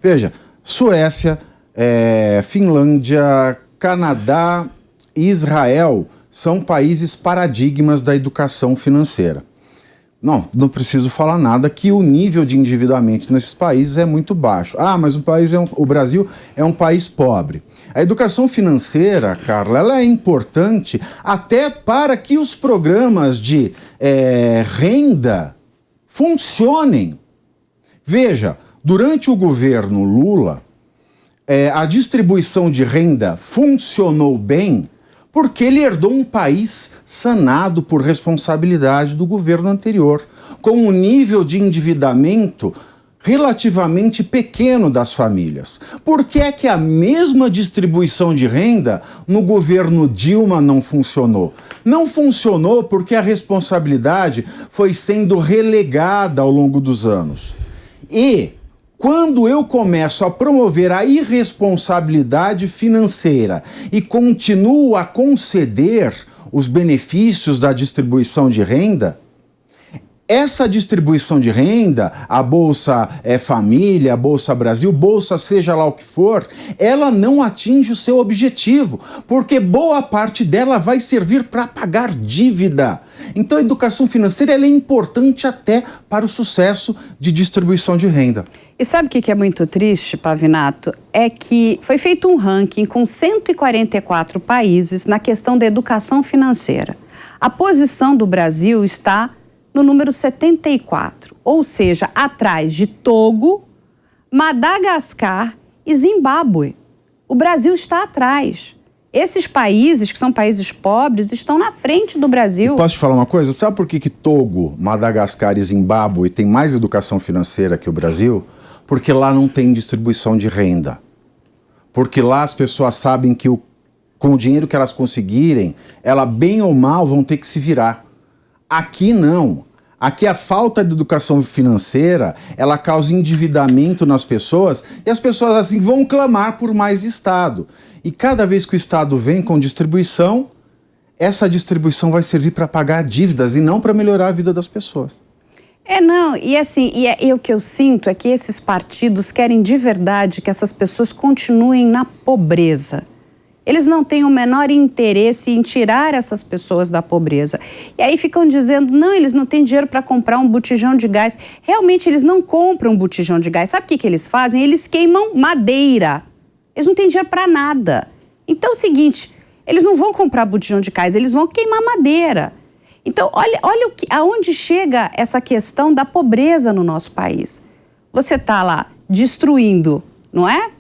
Veja, Suécia, Finlândia, Canadá e Israel são países paradigmas da educação financeira. Não preciso falar nada que o nível de endividamento nesses países é muito baixo. Mas o Brasil é um país pobre. A educação financeira, Carla, ela é importante até para que os programas de renda funcionem. Veja, durante o governo Lula, a distribuição de renda funcionou bem porque ele herdou um país sanado por responsabilidade do governo anterior, com um nível de endividamento relativamente pequeno das famílias. Por que é que a mesma distribuição de renda no governo Dilma não funcionou? Não funcionou porque a responsabilidade foi sendo relegada ao longo dos anos. E quando eu começo a promover a irresponsabilidade financeira e continuo a conceder os benefícios da distribuição de renda, essa distribuição de renda, a Bolsa Família, a Bolsa Brasil, Bolsa seja lá o que for, ela não atinge o seu objetivo, porque boa parte dela vai servir para pagar dívida. Então a educação financeira ela é importante até para o sucesso de distribuição de renda. E sabe o que é muito triste, Pavinato? É que foi feito um ranking com 144 países na questão da educação financeira. A posição do Brasil está no número 74, ou seja, atrás de Togo, Madagascar e Zimbábue. O Brasil está atrás. Esses países, que são países pobres, estão na frente do Brasil. E posso te falar uma coisa? Sabe por que Togo, Madagascar e Zimbábue têm mais educação financeira que o Brasil? Porque lá não tem distribuição de renda. Porque lá as pessoas sabem que com o dinheiro que elas conseguirem, elas bem ou mal vão ter que se virar. Aqui não. Aqui a falta de educação financeira, ela causa endividamento nas pessoas e as pessoas assim vão clamar por mais Estado. E cada vez que o Estado vem com distribuição, essa distribuição vai servir para pagar dívidas e não para melhorar a vida das pessoas. O que eu sinto é que esses partidos querem de verdade que essas pessoas continuem na pobreza. Eles não têm o menor interesse em tirar essas pessoas da pobreza. E aí ficam dizendo, não, eles não têm dinheiro para comprar um botijão de gás. Realmente, eles não compram um botijão de gás. Sabe o que eles fazem? Eles queimam madeira. Eles não têm dinheiro para nada. Então é o seguinte, eles não vão comprar botijão de gás, eles vão queimar madeira. Então, olha aonde chega essa questão da pobreza no nosso país. Você está lá destruindo, não é?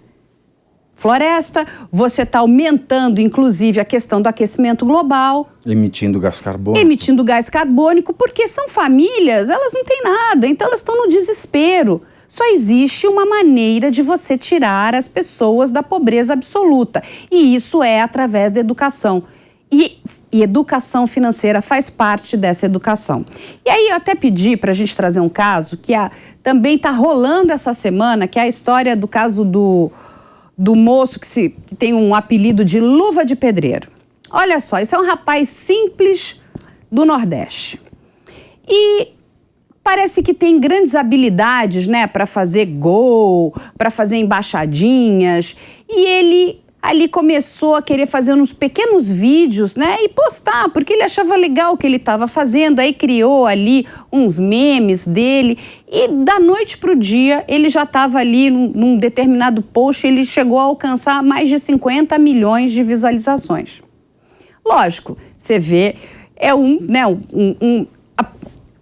Floresta, você está aumentando, inclusive, a questão do aquecimento global. Emitindo gás carbônico. Emitindo gás carbônico, porque são famílias, elas não têm nada, então elas estão no desespero. Só existe uma maneira de você tirar as pessoas da pobreza absoluta, e isso é através da educação. E educação financeira faz parte dessa educação. E aí eu até pedi para a gente trazer um caso que também está rolando essa semana, que é a história do caso do moço que tem um apelido de Luva de Pedreiro. Olha só, esse é um rapaz simples do Nordeste. E parece que tem grandes habilidades, né, para fazer gol, para fazer embaixadinhas. E ele ali começou a querer fazer uns pequenos vídeos, né, e postar, porque ele achava legal o que ele estava fazendo, aí criou ali uns memes dele, e da noite para o dia ele já estava ali num determinado post, ele chegou a alcançar mais de 50 milhões de visualizações. Lógico, você vê,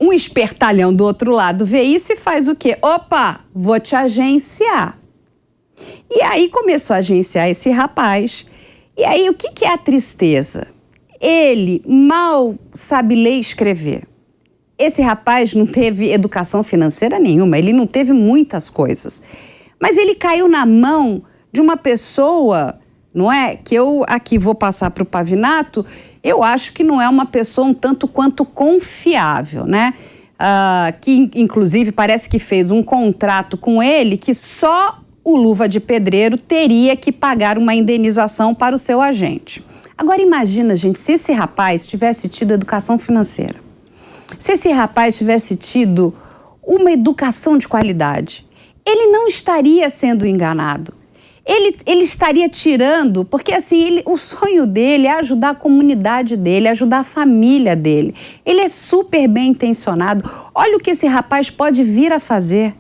um espertalhão do outro lado vê isso e faz o quê? Opa, vou te agenciar. E aí começou a agenciar esse rapaz. E aí o que é a tristeza? Ele mal sabe ler e escrever. Esse rapaz não teve educação financeira nenhuma, ele não teve muitas coisas. Mas ele caiu na mão de uma pessoa, não é? Que eu aqui vou passar para o Pavinato, eu acho que não é uma pessoa um tanto quanto confiável, né? Que inclusive parece que fez um contrato com ele que só o Luva de Pedreiro teria que pagar uma indenização para o seu agente. Agora imagina, gente, se esse rapaz tivesse tido educação financeira, se esse rapaz tivesse tido uma educação de qualidade, ele não estaria sendo enganado. Ele estaria tirando, porque assim, o sonho dele é ajudar a comunidade dele, ajudar a família dele. Ele é super bem intencionado. Olha o que esse rapaz pode vir a fazer.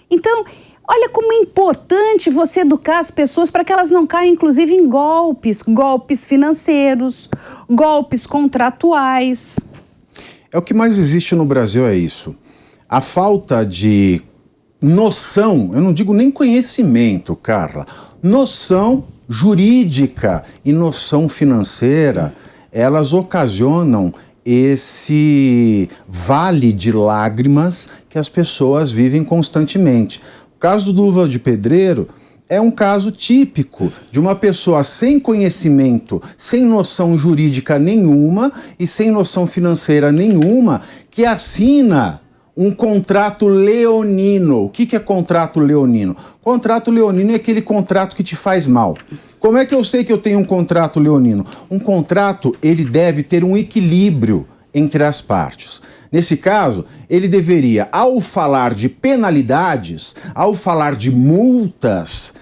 Então, olha como é importante você educar as pessoas para que elas não caiam, inclusive, em golpes financeiros, golpes contratuais. O que mais existe no Brasil é isso. A falta de noção, eu não digo nem conhecimento, Carla, noção jurídica e noção financeira, elas ocasionam esse vale de lágrimas que as pessoas vivem constantemente. O caso do Luva de Pedreiro é um caso típico de uma pessoa sem conhecimento, sem noção jurídica nenhuma e sem noção financeira nenhuma, que assina um contrato leonino. O que é contrato leonino? Contrato leonino é aquele contrato que te faz mal. Como é que eu sei que eu tenho um contrato leonino? Um contrato, ele deve ter um equilíbrio entre as partes. Nesse caso, ele deveria, ao falar de penalidades, ao falar de multas,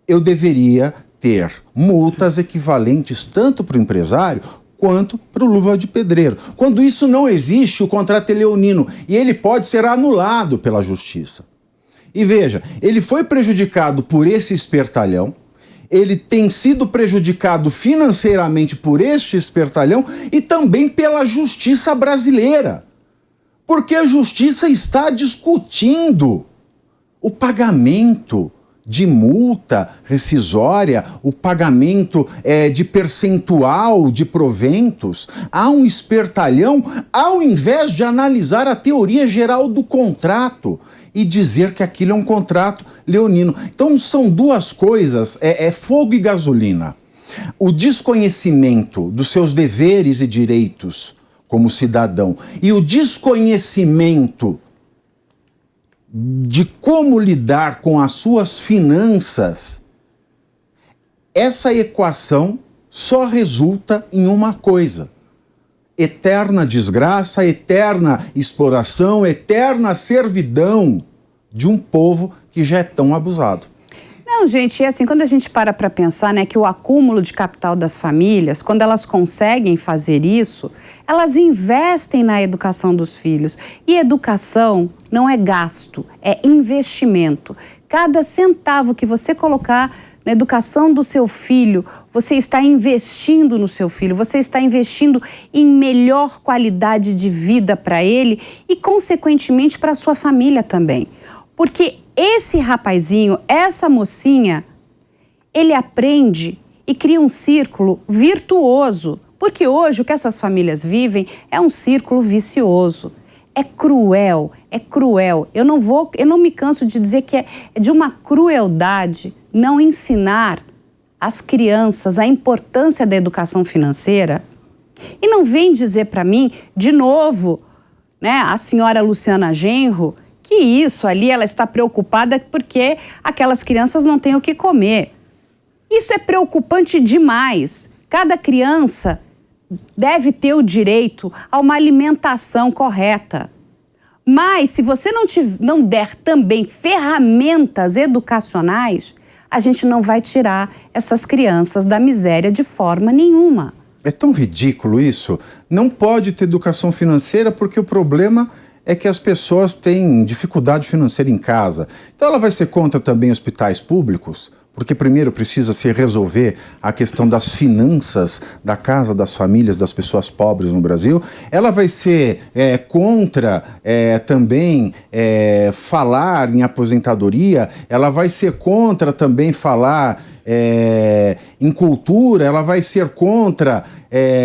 eu deveria ter multas equivalentes tanto para o empresário quanto para o Luva de Pedreiro. Quando isso não existe, o contrato é leonino e ele pode ser anulado pela justiça. E veja, ele foi prejudicado por esse espertalhão, ele tem sido prejudicado financeiramente por este espertalhão e também pela justiça brasileira. Porque a justiça está discutindo o pagamento de multa rescisória, o pagamento de percentual de proventos a um espertalhão, ao invés de analisar a teoria geral do contrato e dizer que aquilo é um contrato leonino. Então são duas coisas, é fogo e gasolina. O desconhecimento dos seus deveres e direitos como cidadão e o desconhecimento de como lidar com as suas finanças, essa equação só resulta em uma coisa: eterna desgraça, eterna exploração, eterna servidão de um povo que já é tão abusado. Não, gente, é assim, quando a gente para pensar, né, que o acúmulo de capital das famílias, quando elas conseguem fazer isso, elas investem na educação dos filhos. E educação não é gasto, é investimento. Cada centavo que você colocar na educação do seu filho, você está investindo no seu filho, você está investindo em melhor qualidade de vida para ele e, consequentemente, para a sua família também. Porque esse rapazinho, essa mocinha, ele aprende e cria um círculo virtuoso. Porque hoje o que essas famílias vivem é um círculo vicioso. É cruel, é cruel. Eu não me canso de dizer que é de uma crueldade não ensinar às crianças a importância da educação financeira. E não vem dizer para mim, de novo, né, a senhora Luciana Genro, que isso ali ela está preocupada porque aquelas crianças não têm o que comer. Isso é preocupante demais. Cada criança deve ter o direito a uma alimentação correta. Mas se você não der também ferramentas educacionais, a gente não vai tirar essas crianças da miséria de forma nenhuma. É tão ridículo isso. Não pode ter educação financeira porque o problema é que as pessoas têm dificuldade financeira em casa. Então ela vai ser contra também hospitais públicos, porque primeiro precisa se resolver a questão das finanças da casa, das famílias, das pessoas pobres no Brasil. Ela vai ser contra também falar em aposentadoria, ela vai ser contra também falar em cultura, ela vai ser contra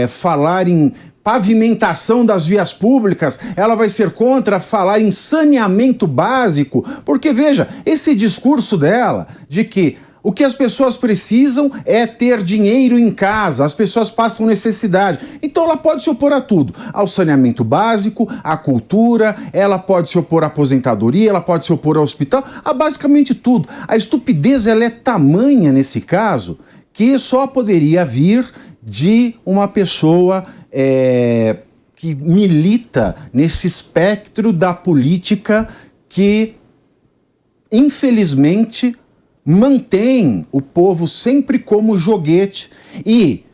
falar em pavimentação das vias públicas, ela vai ser contra falar em saneamento básico, porque veja, esse discurso dela de que o que as pessoas precisam é ter dinheiro em casa, as pessoas passam necessidade. Então ela pode se opor a tudo, ao saneamento básico, à cultura, ela pode se opor à aposentadoria, ela pode se opor ao hospital, a basicamente tudo. A estupidez ela é tamanha nesse caso que só poderia vir de uma pessoa que milita nesse espectro da política que infelizmente, mantém o povo sempre como joguete e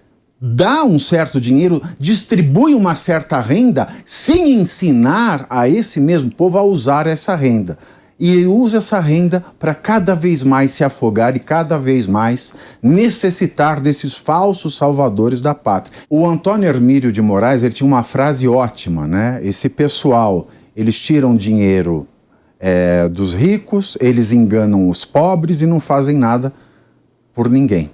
dá um certo dinheiro, distribui uma certa renda sem ensinar a esse mesmo povo a usar essa renda. E usa essa renda para cada vez mais se afogar e cada vez mais necessitar desses falsos salvadores da pátria. O Antônio Hermílio de Moraes, ele tinha uma frase ótima, né? Esse pessoal, eles tiram dinheiro dos ricos, eles enganam os pobres e não fazem nada por ninguém.